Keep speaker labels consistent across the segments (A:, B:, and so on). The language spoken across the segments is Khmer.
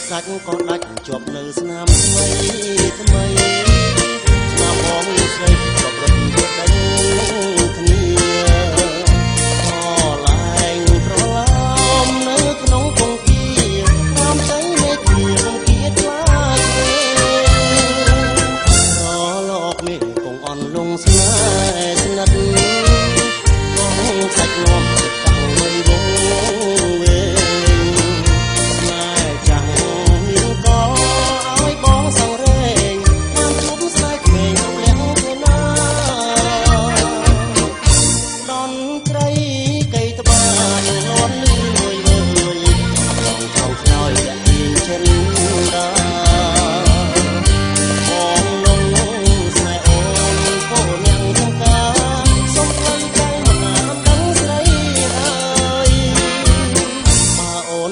A: សាច់ក៏ដាច់ជាប់នៅស្នាមថ្មីថ្មីស្នាមបងស្រីក៏រត់ទៅដឹងគ្នាខលែងប្រឡំនៅក្នុងពងគាតាមใจនៃគ្នាពងគាថ្លារលោកនេះគង់អន់លងស្នេហ៍ស្និទ្ធបងសាច់នោមចិត្តតាំងនៅវ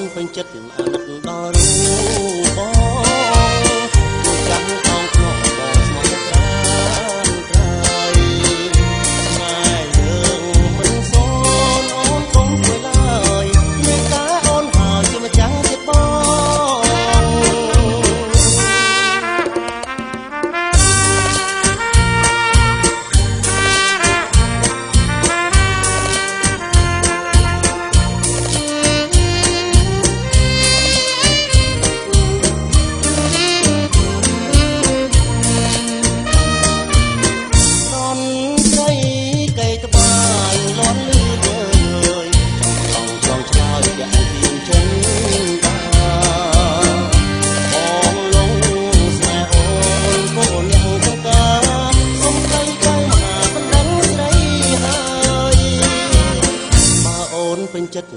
A: ងវិញចិត្តអាណិតដល់រូបបងចាំថងក្នុងបងស្មោះត្រានត្រៃម៉ែយើងមិនសូនអូនគង់ធ្វើឡើយមានតែអូនហើយជាម្ចាំងចិត្តបងពេញចិត្ត